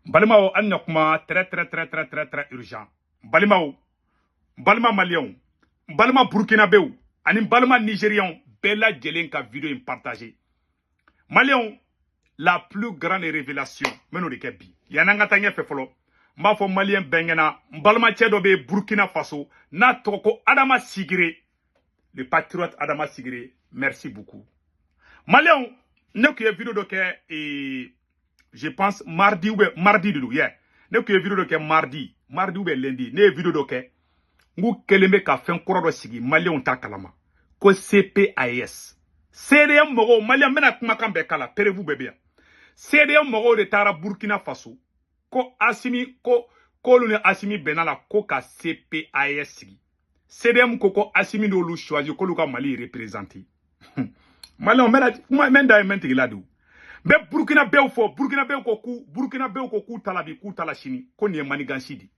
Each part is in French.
Balimao annakuma très urgent. Balimao, Balma Malion, Balma Burkinabeu, ani Balma Nigérian, Bella Djelenka vidéo in partagé. Malion, la plus grande révélation, meno de kebi. Yananga tanya fe folo. M'a fo Malien bengena, Balma Tchedobe Burkina Faso, na toko Adama Sigire, le patriote Adama Sigire, merci beaucoup. Malion, ne que vidéo de ke et je pense mardi ou mardi de hier. Ne que vidéo de ke mardi ou lundi, ne vidéo de ke ngu keleme ka fen koro sigi Malion ta kalama ko CPAS. CDM mogo Malion mena kuma kan be kala perevu bebe. CDM mogo de tara Burkina Faso ko Asimi ko kolune Asimi benala ko ka CPAS sigi. CDM ko Asimi do lu choisi ko lu ka Mali représenter. Malion mena menti ladu. Be Burkina Bew fo Burkina Bew ko ku talabi ku talashini ko ni manigansi di.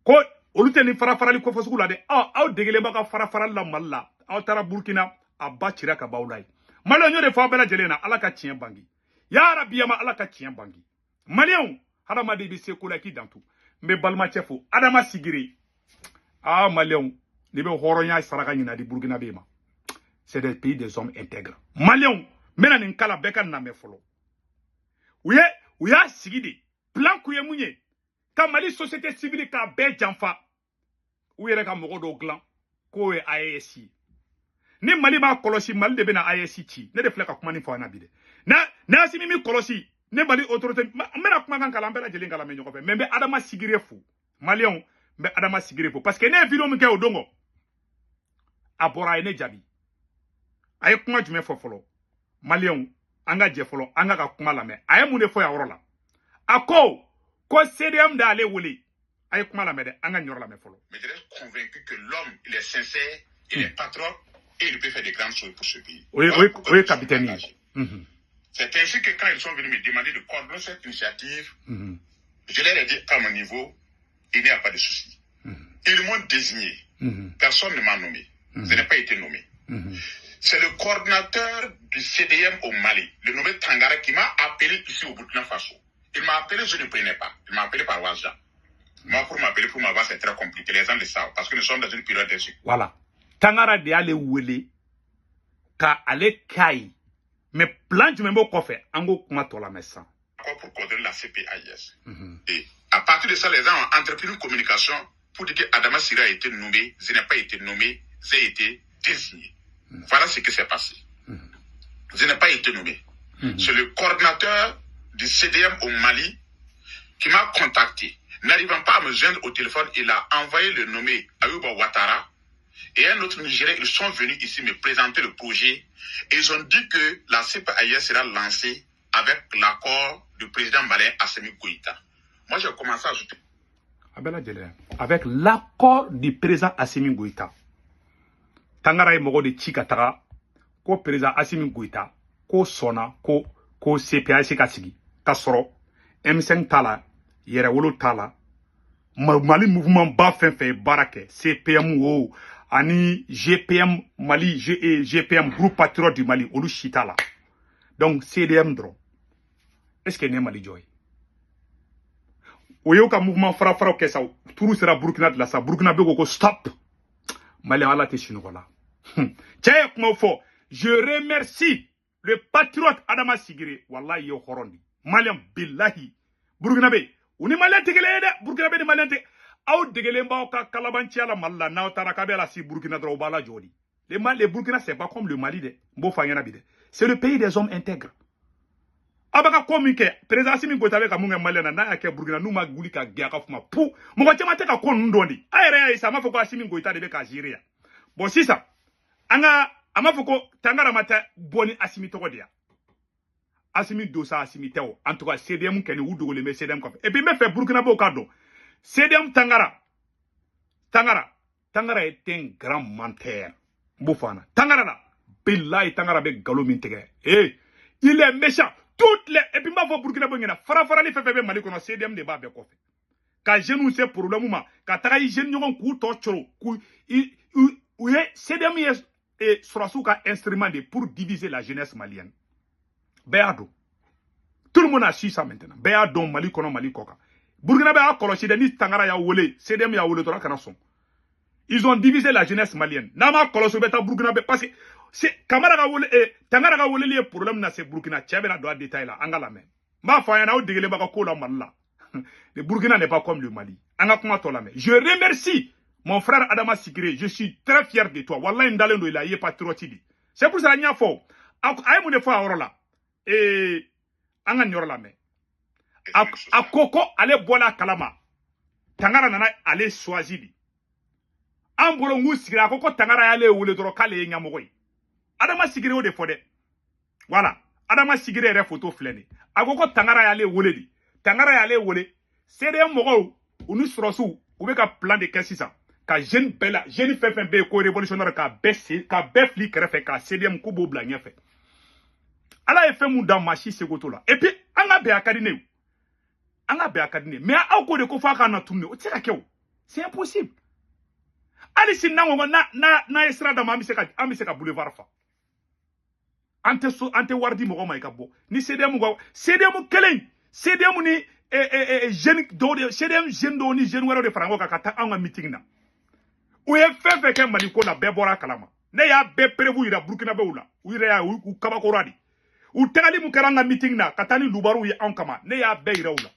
Ko olute ni farafarali ko fasugu la de aw degele ba ka farafarali la malla aw tara Burkina abba cira ka bawlay Malion nyore fa bela jelena ala ka tien bangi ya rabbi yama ala ka tien bangi Malion hadama de bi se ko la ki dantu me balma chefo Adama Sigire Malion ni be horonya saraka nyina di Burkina be ma c'est des pays des hommes intègres Malion mena nin kala beka na me folo uya sigide plan ku ye munye ka Mali société civile ka be janfa ou yere ka mogo do glan ko e AEC ni Mali ma kolosi Mali de bena AEC ci ne de fleka kuma ni fo na bide na asimi mi kolosi ne Mali autorité mena kuma kan kala mbela jeli ngala me nyoko fe membe Adama Sigire fu Malion be Adama Sigire fu parce que ne video mi ke odongo abora ene jabi ay kuma jume fo folo Malion anga je folo anga ka kuma la me ay mu ne fo ya worola ako ko CDM d'aller wuli ay kuma la mede anga nyor la me folo. Mais je reste convaincu que l'homme il est sincère, il est patriote et il peut faire des grandes choses pour ce pays. Oui, capitaine. C'est ainsi que quand ils sont venus me demander de coordonner cette initiative, je leur ai dit à mon niveau, il n'y a pas de souci. Ils m'ont désigné. Personne ne m'a nommé. Je n'ai pas été nommé. C'est le coordinateur du CDM au Mali, le nommé Tangara, qui m'a appelé ici au Burkina Faso. Il m'a appelé, je ne prenais pas. Il m'a appelé par WhatsApp. Moi, pour m'appeler, pour m'avoir, c'est très compliqué. Les gens le savent, parce que nous sommes dans une période d'insécurité. Voilà. Tangara de aller wele, ka ale kai. Mais plan du même fait, ango kuma tola messa. Pour coordonner la CPAS. Et à partir de ça, les gens ont entrepris une communication pour dire que Adama Sigire a été nommé, je n'ai pas été nommé, j'ai été désigné. Voilà ce qui s'est passé. Je n'ai pas été nommé. C'est le coordinateur du CDM au Mali qui m'a contacté. N'arrivant pas à me joindre au téléphone, il a envoyé le nommé Ayouba Ouattara et un autre Nigérien. Ils sont venus ici me présenter le projet et ils ont dit que la CPAS sera lancée avec l'accord du président malien Assimi Goïta. Moi, j'ai commencé à ajouter. Avec l'accord du président Assimi Goïta. Tangara mogo de Chikatara, ko président Assimi Goïta, ko sona, ko CPAS kasigi, kasoro, M5 tala, yere wolo tala, Mali mouvement ba fin barake, CPM ou ani GPM Mali, GPM groupe patriote du Mali, olu chitala. Donc CDM dro. Est-ce que ne Mali joy? Oyo ka mouvement fara ke sa, turu sera Burkina de la sa, Burkina be ko stop. Mali ala te chinola. Tiens, comment faut? Je remercie le patriote Adama Sigire, wallahi yo horondi. Maliam billahi. Burkinabe, uni Malien tegele de, Burkinabe de Malien te. Aw degele mba ka kalabanchi ala malla na tarakabe la si Burkina dro bala jodi. Les Burkina c'est pas comme le Mali de. Mbo fanyana bide. C'est le pays des hommes intègres. Abaka komike, président Assimi Goïta avec amunga Malien na ya ke Burkina numa guli ka giaka fuma pou. Mo chama te ka kon ndondi. Ayere isa ma foko Assimi Goïta de be ka jiria. Bon si ça. Anga amafoko Tangara mata boni Assimi toko dia. Assimi dosa Assimi teo. En tout cas, CDM keni ou dogo le me CDM kofe. Et puis me fait Burkina Faso kado. CDM Tangara est un grand menteur. Boufana. Tangara là. Billahi Tangara be galo mintege. Eh, il est méchant. Toutes les et puis ma fo Burkina Faso ngena fara li fefe be Mali kono CDM de ba be kofe. Ka jeune se problème ma, ka taga jeune nyon ku to choro. Ku CDM est sur un instrument pour diviser la jeunesse malienne. Béado. Tout le monde a su ça maintenant. Béa don Mali kono Mali koka. Burkina a kolosi de ni Tangara ya wole, CDM ya wole tora kana son. Ils ont divisé la jeunesse malienne. Nama koloso beta Burkina parce que c'est Kamara ga wole Tangara ga wole lié problème na c'est Burkina tchebena doit détail là anga la main. Ma fa yana o degele baka ko la malla. Le Burkina n'est pas comme le Mali. Anga kuma to la main. Je remercie mon frère Adama Sikire, je suis très fier de toi. Wallahi ndale ndo ila yé patriote. C'est pour ça nya fo. Ay mu de fa orola. Et anga nyoro la main. A koko ale bola kalama. Tangara nana ale choisir. Ambolo ngu sigira koko Tangara yale wule doro kale nyamogoy. Adama Sikire o de fode. Voilà. Adama Sikire re photo fleni. Akoko Tangara yale wule di. Tangara yale wule. CDM mogo unu srosu ube ka plan de kesisa. Ka jeune bella, jeune FFB ko révolutionnaire ka befli krefe ka CDM kubo blanye fe. Ala e fe mu dan machi segoto la. Et puis anga be akadine. Anga be akadine. Mais a ko de ko fa ka na tourner. O tira kew. C'est impossible. Ali sin nango na estrada ma ambi se ka boulevard fa. Ante wardi mo ma ikabo. Ni CDM go CDM kelen. CDM ni jeune do CDM jeune do ni jeune wero de frango ka ta anga meeting na. Ou ye fefe ke Maliko na bebora kalama. Ne ya be prevu ira Burkina be ula. U ira ya u kabako radi. U tegali mu karanga meeting na katani lubaru ye ankama. Ne ya be ira ula.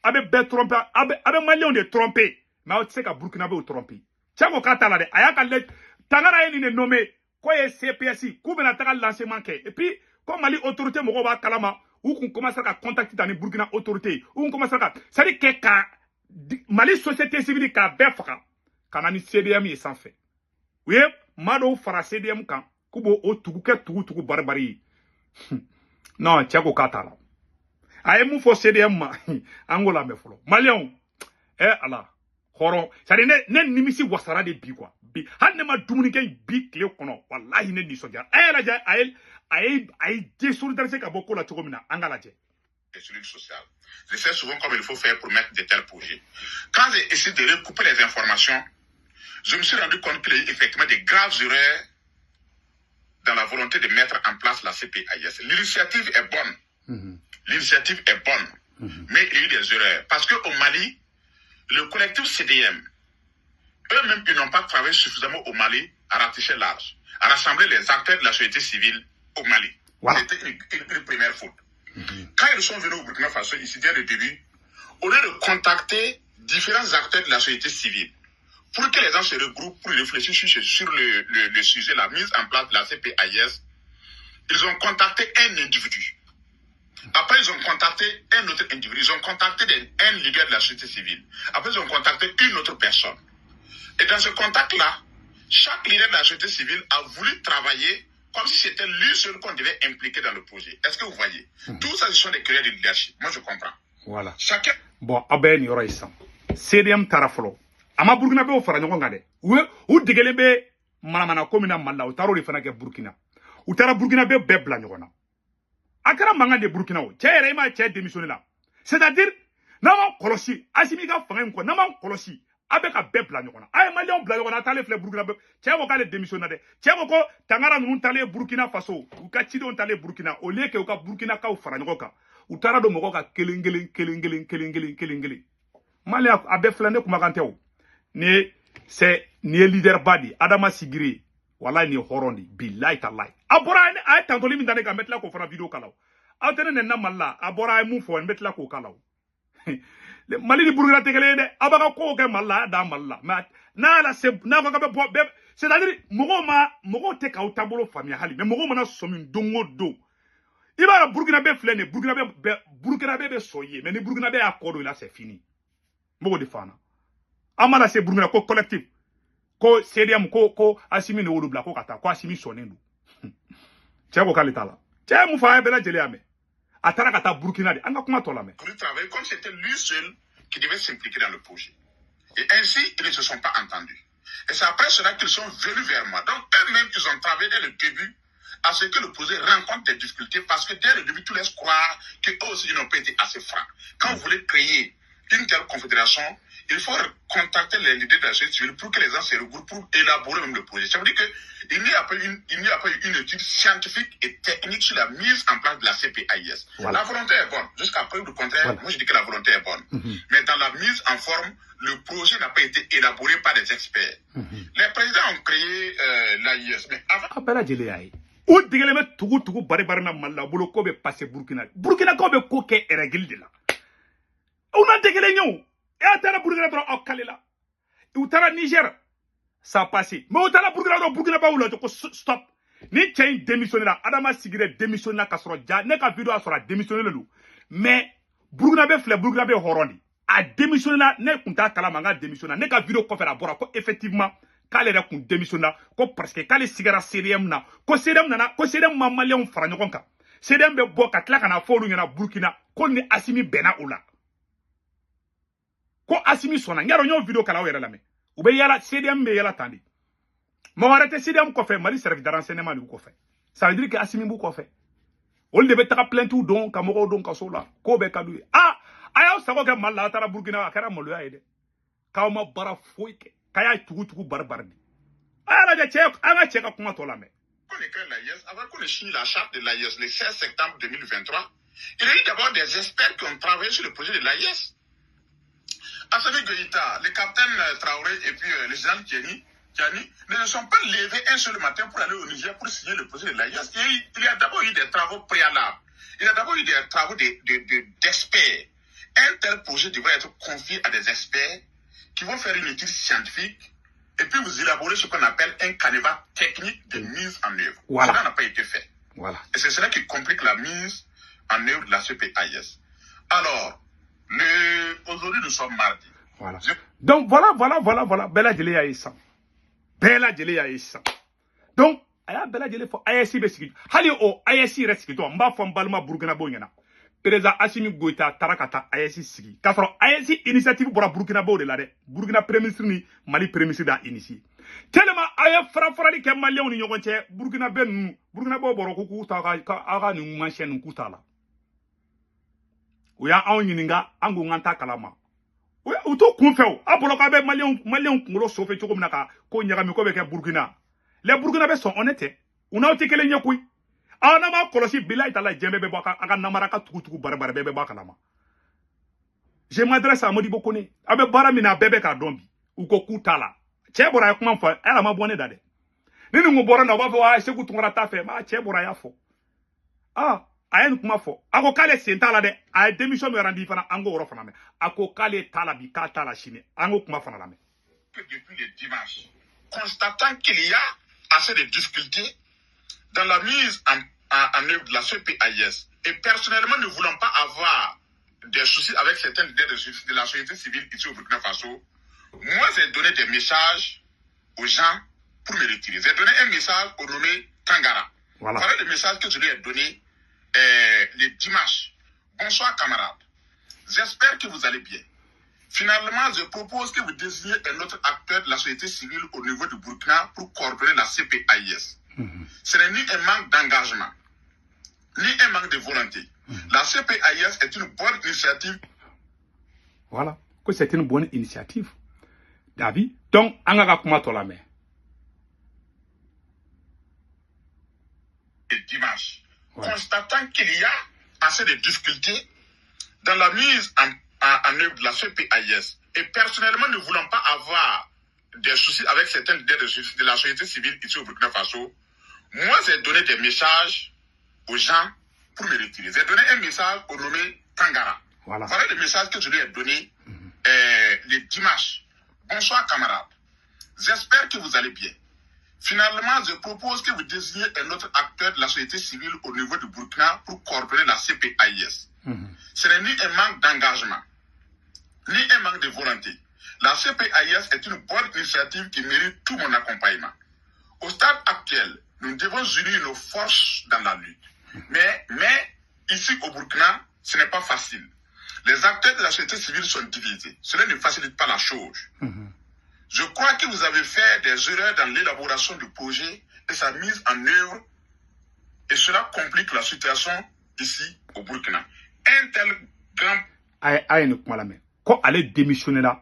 Abe be trompe abe Malien de tromper. Mais o tseka Burkina be o tromper. Tiago katala de ayaka le Tangara ye ni ne nommé ko ye CPSI ku bena taga lancement ke. Et puis comme Mali autorité mo ba kalama ou qu'on commence à contacter dans les Burkina autorité ou on commence à ça dit que Mali société civile ka be faka kanani CDM est sans fait. Oui, Mado fara CDM kan kubo o tugu barbari. Non, Tiago Katala. Aye mu fo CDM ma Angola me folo. Malion ala horo. Ça dit ne nimisi wasara de bi quoi. Bi hanne ma dumuni ke bi kle kono. Wallahi ne ni soja. La ja aye désolidarisé ka boko la tchomina angala je. Des cellules sociales. Je sais souvent comment il faut faire pour mettre de tels projets. Quand j'ai essayé de recouper les informations, je me suis rendu compte qu'il y a eu effectivement des graves erreurs dans la volonté de mettre en place la CPAIS. L'initiative est bonne. L'initiative est bonne. Mais il y a eu des erreurs. Parce qu'au Mali, le collectif CDM, eux-mêmes, ils n'ont pas travaillé suffisamment au Mali à ratisser large, à rassembler les acteurs de la société civile au Mali. Voilà. C'était une première faute. Quand ils sont venus au Burkina Faso, ici dès le début, au lieu de contacter différents acteurs de la société civile, pour que les gens se regroupent pour réfléchir sur le sujet, la mise en place de la CPAIS, ils ont contacté un individu. Après, ils ont contacté un autre individu. Ils ont contacté un leader de la société civile. Après, ils ont contacté une autre personne. Et dans ce contact-là, chaque leader de la société civile a voulu travailler comme si c'était lui seul qu'on devait impliquer dans le projet. Est-ce que vous voyez? Tout ça, ce sont des crédits de leadership. Moi, je comprends. Voilà. Chacun... Bon, aben yora isam. CDM tarafolo. Ama Burkina be o fara nyogon ngade. U degele be manamana komina malla o taro le fana ke Burkina. U tara Burkina be bla nyogona. Akara manga de Burkina o. Tchere ma tchere démissionné là. C'est-à-dire naman kolosi asimi ka fanga ko naman kolosi abe ka bla nyogona. Ay Malien bla nyogona tale fle Burkina be. Tchere ko ka le démissionné de. Tchere ko Tangara nun tale Burkina Faso. U ka chidon tale Burkina au lieu que u ka Burkina ka o fara nyogoka. U tara do moko ka kelengelen. Malien abe flane kuma kante o. C'est ni leader badi Adama Sigiri wala ni horondi billahi tallahi abora ni ay tantoli min dane ka metla ko fara video kalaw awtene ne namalla abora ay mu fo metla ko kalaw le Mali ni Burkina tegele de abaka ko ke malla da malla ma na la se na ko ka be c'est-à-dire mogo te ka utabolo famia hali mais mogo mana somin dongo do ibara Burkina be flene Burkina be soye mais ni Burkina be akodo là c'est fini mogo de fana amala se Burkina ko collectif ko CDM ko asimi ne wolu bla ko kata ko asimi sonendu tiago kalitala tia mu fa bela jele ame atara kata Burkina de anga kuma tola me pour travailler comme c'était lui seul qui devait s'impliquer dans le projet et ainsi ils ne se sont pas entendus et c'est après cela qu'ils sont venus vers moi donc eux-mêmes ils ont travaillé dès le début à ce que le projet rencontre des difficultés parce que dès le début tout laisse croire que eux aussi ils n'ont pas été assez francs quand vous voulez créer une telle confédération il faut contacter les leaders de la société civile pour que les gens se regroupent pour élaborer même le projet. Ça veut dire qu'il n'y a pas une étude scientifique et technique sur la mise en place de la CPAIS. Voilà. La volonté est bonne. Jusqu'à preuve du contraire, moi je dis que la volonté est bonne. Mais dans la mise en forme, le projet n'a pas été élaboré par des experts. Les présidents ont créé l'AIS. Mais avant... o digeleme tugu bari na malla bolo ko be passé Burkina ko be ko ke règle de la ona degele ñew e tara Burkina bro o kalela u tara Niger ça passé mais o tara Burkina ba wulo ko stop ni chain démissionné la adama sigire démissionné ka soro ja ne ka vidéo soro démissionné le mais Burkina be horondi a démissionné la ne kunta kala manga démissionné ne ka vidéo ko fera bora ko effectivement k'ale yɛrɛ kun démissionna ko parce que k'ale sigara CDM na ko CDM nana ko CDM ma maliyɛnw fara ɲɔgɔn kan CDM bɛ bɔ ka tila ka na fɔ olu ɲɛna Burkina ko ni Asimi bɛnna o la ko Asimi sɔnna n y'a dɔn n y'o vidéo kala aw yɛrɛ lamɛn u bɛ yala CDM bɛ yala tan de mɔgɔ wɛrɛ tɛ CDM kɔfɛ Mali service de renseignement de b'u kɔfɛ ça veut dire que Asimi b'u kɔfɛ olu de bɛ taga plaintes dɔn ka mɔgɔw dɔn kaso la k'o bɛ ka d'u ye a y'aw sago kɛ Mali la a taara Burkina a kɛra maloya ye dɛ k'aw ma baara foyi kɛ. Kaya tugu barbardi. Ala de check, anga check kuma to la mais. Quand on crée l'AIS, avant qu'on ait signé la charte de l'AIS le 16 septembre 2023, il y a eu d'abord des experts qui ont travaillé sur le projet de l'AIS. Assami Goïta, le capitaine Traoré et puis le général Tiani ne se sont pas levés un seul matin pour aller au Niger pour signer le projet de l'AIS. Il y a d'abord eu des travaux préalables. Il y a d'abord eu des travaux d'experts. Un tel projet devrait être confié à des experts qui vont faire une étude scientifique et puis vous élaborez ce qu'on appelle un canevas technique de mise en œuvre. Voilà. Cela n'a pas été fait. Voilà. Et c'est cela qui complique la mise en œuvre de la CPAIS. Alors, aujourd'hui nous sommes mardi. Voilà. Donc voilà. Bella Djele ya isa. Bella Djele ya isa. Donc, aya Bella Djele fo ISI be sigi. Hali o ISI resiki to mba fo mbalma Burkina bo nyana. Président Assimi Goïta tarakata AES sigi. K'a sɔrɔ AES initiative bɔra Burkina bo de la dɛ. Burkina premier ministre ni Mali premier ministre da initié. Tellement a ye fara-farali kɛ maliyɛnw ni ɲɔgɔn cɛ Burkina bɛ ninnu Burkina bo bɔra ko k'u ta a ka nin manchɛn nin k'u t'a la. U y'anw ɲininka an ko ŋan ta kalama. U t'o kun fɛ o. A bolo k'a bɛ maliyɛnw kunkolo sauver cogo min na ka ko ɲagami ko bɛ kɛ Burkina. Les Burkina bɛ sɔn honnête tɛ. U n'aw tɛ kelen ye koyi. Ana ma kolosi bilahi tala jembe be baka aga namaraka tugu barabara bebe baka lama. Je m'adresse à Modibo Kone. Abe bara mina bebe ka dombi. Uko kutala. Che bora ya kuma fa ala ma bone dade. Nini ngo bora na ba fo a se ku tungara ta fe ma che bora ya fo. Ayen kuma fo. Ako kale sentala de a démission me randi fana ango woro fana me. Ako kale tala bi ka tala chine. Ango kuma fana la me. Depuis le dimanche, constatant qu'il y a assez de difficultés dans la mise en œuvre de la CPAIS, et personnellement ne voulant pas avoir des soucis avec certains leaders de la société civile ici au Burkina Faso, moi j'ai donné des messages aux gens pour me retirer. J'ai donné un message au nommé Tangara. Voilà le message que je lui ai donné le dimanche. Bonsoir camarades, j'espère que vous allez bien. Finalement, je propose que vous désigniez un autre acteur de la société civile au niveau du Burkina pour coordonner la CPAIS. Ce n'est ni un manque d'engagement, ni un manque de volonté. La CPAIS est une bonne initiative. Voilà, que c'est une bonne initiative. David, donc, on a comment la main. Et dimanche, constatant qu'il y a assez de difficultés dans la mise en œuvre de la CPAIS, et personnellement ne voulant pas avoir des soucis avec certains leaders de la société civile ici au Burkina Faso, moi, j'ai donné des messages aux gens pour me retirer. J'ai donné un message au nommé Tangara. Voilà le message que je lui ai donné le dimanche. Bonsoir camarades, j'espère que vous allez bien. Finalement, je propose que vous désigniez un autre acteur de la société civile au niveau du Burkina pour coordonner la CPAIS. Ce n'est ni un manque d'engagement, ni un manque de volonté. La CPAIS est une bonne initiative qui mérite tout mon accompagnement. Au stade actuel, nous devons unir nos forces dans la lutte. Mais ici au Burkina, ce n'est pas facile. Les acteurs de la société civile sont divisés. Cela ne facilite pas la chose. Je crois que vous avez fait des erreurs dans l'élaboration du projet et sa mise en œuvre. Et cela complique la situation ici au Burkina. Un tel grand... Quand elle démissionne là,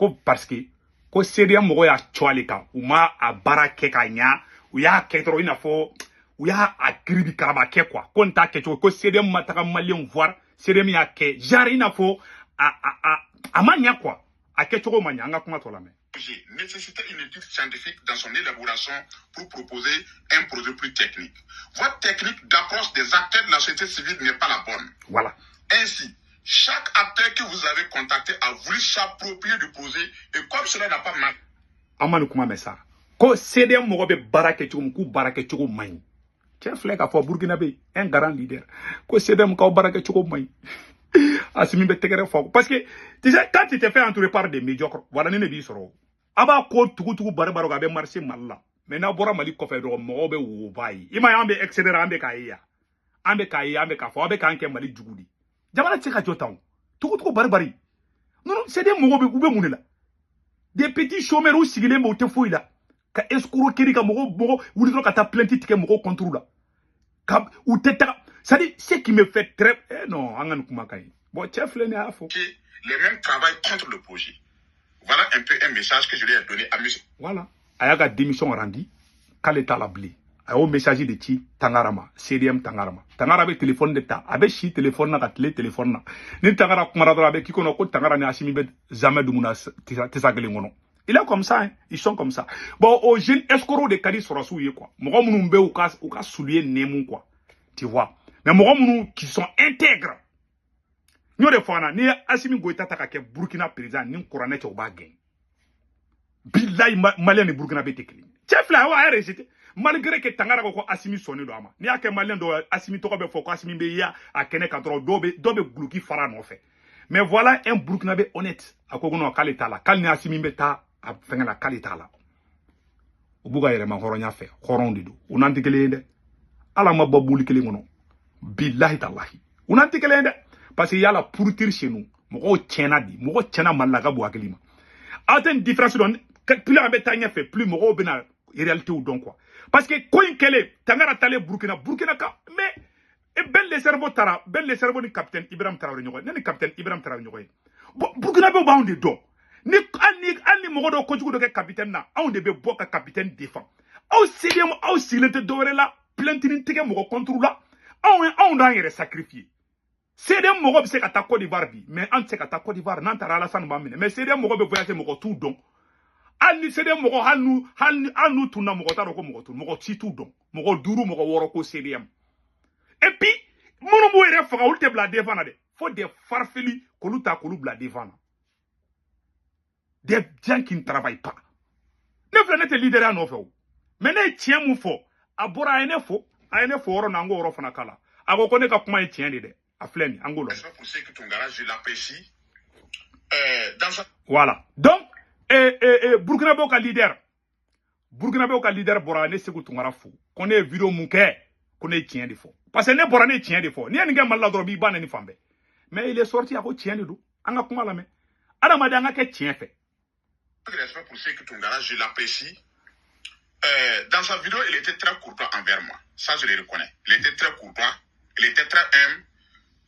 ko parce que ko CDM mogo ya chwali ka uma a barake ka nya u ya ketro ina fo u ya a kribi karaba ke quoi ko nta ke ko CDM mataka malien voir CDM ya ke jari ina fo a manya quoi a ke choko manya nga kuma tola me nécessitait une étude scientifique dans son élaboration pour proposer un projet plus technique. Votre technique d'approche des acteurs de la société civile n'est pas la bonne. Voilà. Ainsi, chaque acteur que vous avez contacté a voulu s'approprier du projet et comme cela n'a pas marché. Amanu kuma mesa. Ko CDM mogo be barake choko ku barake choko many. Tiens flek a fo Burkina Be un grand leader. Ko CDM ka barake choko many. Assimi be tegere fo parce que déjà quand tu te fais entourer par des médiocres, voilà ne bi soro. Aba ko tugu barbaro ga be marché malla. Mais na bora mali ko fe do mo be wo bayi. Ima yambe excédere ambe kaiya. Ambe ka fo ambe kan ke mali jugudi. Jamana tika jotan. Tugu barbari. Non, c'est des mogo be ube munela. Des petits chômeurs ou sigile mo te fo ila. Ka escroquerie ka mogo wuli ka ta plainte tike mogo contrôle la. Ka ou teta. Ça dit, ce qui me fait très... non, bon, chef, les mêmes travaillent contre le projet. Voilà un peu un message que je lui ai donné à monsieur. Voilà. Ayaga démission rendue, quand l'état l'a blé. Ayo message de ti Tangarama, CDM Tangarama. Tangara be téléphone d'état, abe chi téléphone na katle téléphone na. Ni Tangara kumarado abe kiko no ko Tangara ni asimi be jamais dumuna tesagele ngono. Il est comme ça, hein. Ils sont comme ça. Bon, aux jeunes escrocs de Kadi Sorasouye quoi. Mogo munumbe ou ka soulier nemu quoi. Tu vois. Mais moi, qui sont intègres. Nous, les fois, ni Assimi Goïta Takake, Burkina président, ni Kouranete au baguette. Billahi, Malien et Burkina Bé tekli. Chef là, ouais, récité. Malgré que Tangara ko Assimi sonné d'ama. Ni a que Malien do Assimi Tokobe Foko, Assimi Beya, à Kene Kadro, dobe glouki fara non fait. Mais voilà un Burkina Bé honnête. À Kogono Kaleta la. Kalni Assimi Beta, à faire la Kaleta la. Au Bouga Yerema Horonya fait. Horon de do. On antikele. Ala ma babouli kele ngono. Billahi tallahi. On a dit parce qu'il y a la pourriture chez nous. Mogo tchena di. Mogo tchena malaga bo akelima. Attends une différence don. Plus la betanya fait, plus mogo bena réalité ou donc quoi. Parce que coin kele, tangara tale Burkina ka. Mais, et ben les cerveaux ni capitaine Ibrahim Traoré nyoy. Ni capitaine Ibrahim Traoré nyoy. Burkina be ba on de don. Ni mogo do kojugo do capitaine na. On de be bo ka capitaine défend. Au CDM, au silente doré la. Plantinin tege mogo contrôle la. On a été sacrifié. C'est des mots qui sont à Côte d'Ivoire, mais on sait qu'à Côte d'Ivoire, non, t'as la santé, mais c'est des mots qui voyagent mogo tout don. C'est des mots qui nous tournent mogo taro mogo tout don, mogo duru mogo woroko CDM. Et puis, mon mot est refait ou te blade devant de. Faut des farfelus koluta kolu blade devant. Des gens qui ne travaillent pas. Ne venez te leader à nos mais ne tiens mon faux. Abora ene fo oro nango oro fana kala. Ako kone ka kuma tien de. A fleni angolo. Pour ceux qui Tongara, je l'apprécie. Voilà. Donc Burkina Be ka leader. Burkina Be ka leader bora ne segu Tongara fo. Kone vidéo munke kone tien de fo. Parce que ne bora ne tien de fo. Ni nga malla dro bi bana ni fambe. Mais il est sorti ako tien de do. Anga kuma la me. Ada ma danga ke tien fait. Respect pour ceux qui Tongara, je l'apprécie. Dans sa vidéo, il était très courtois envers moi. Ça, je le reconnais. Il était très courtois. Il était très humble.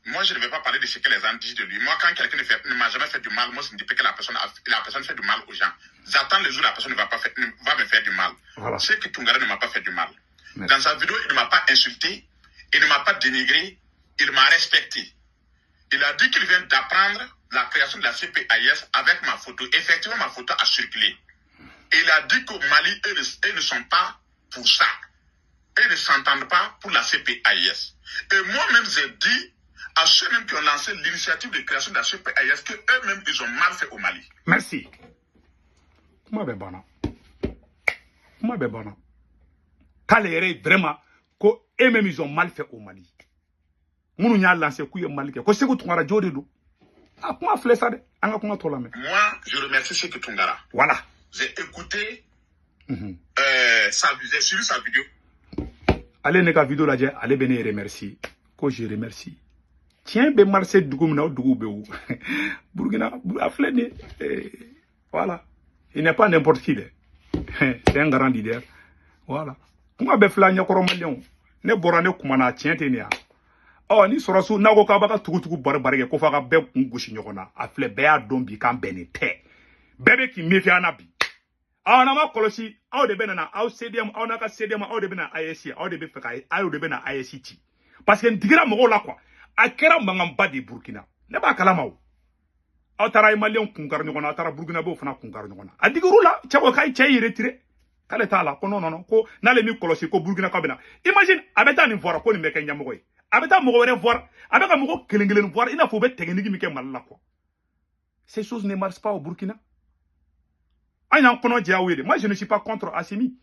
Moi, je ne vais pas parler de ce que les gens disent de lui. Moi, quand quelqu'un ne m'a jamais fait du mal, moi, je ne dis pas que la personne fait du mal aux gens. J'attends le jour où la personne va me faire du mal. Voilà. Ce que Tongara ne m'a pas fait du mal. Merci. Dans sa vidéo, il ne m'a pas insulté. Il ne m'a pas dénigré. Il m'a respecté. Il a dit qu'il vient d'apprendre la création de la CPAIS avec ma photo. Effectivement, ma photo a circulé. Il a dit qu'au Mali, eux ne sont pas pour ça. Ils ne s'entendent pas pour la CPAIS. Et moi-même, j'ai dit à ceux-mêmes qui ont lancé l'initiative de création de la CPAIS qu'eux-mêmes, ils ont mal fait au Mali. Merci. Comment Taléré vraiment qu'eux-mêmes, ils ont mal fait au Mali. Nous avons lancé le Mali. Moi, je remercie ce que Tongara. Voilà. J'ai écouté j'ai suivi sa vidéo. Allez, nega vidéo là, allez venir remercier. Que je remercie. Tiens, ben Marseille Dougoumna Dougoubéou. Burkina, Aflene. Voilà. Il n'est pas n'importe qui. C'est un grand leader. Voilà. Comment ben Flania Koromalion? Ne borane kumana tiens tenia. Oh, ni sorasu nago kabaka tugu barbarige ko faga be ngouchi nyokona. Afle be a dombi kan benete. bébé qui méfie à Nabi. Aw na ma kolosi aw de benana aw CDM aw na ka CDM aw de bena ASC aw de be feka aw de bena ASC ti parce que ndigira mo la quoi a kera mangamba de Burkina ne ba kala maw aw tara ay malien kungar nyona tara Burkina bo fana kungar nyona a digiru la chago kay chay retire kale tala ko non ko na le mi kolosi ko Burkina ka bena imagine abeta ni voir ko ni meka nyamo koy abeta mo were voir abeka mo kelengelen voir ina fo be technique mi ke malala quoi ces choses ne marchent pas au Burkina. Moi, je ne suis pas contre Assimi.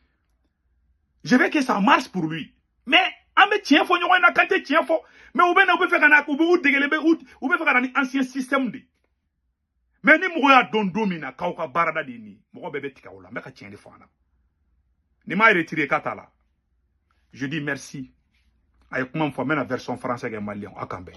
Je veux que ça marche pour lui. Mais, on me tient faux, on a canté tient faux. Mais on peut faire un ancien système. Mais ni mouya don domina, kauka barada dini, mouya bébé tikaola, mais ka tient les fana. Ni m'a retiré katala. Je dis merci. Avec moi, on fait la version française et malien, à Cambé.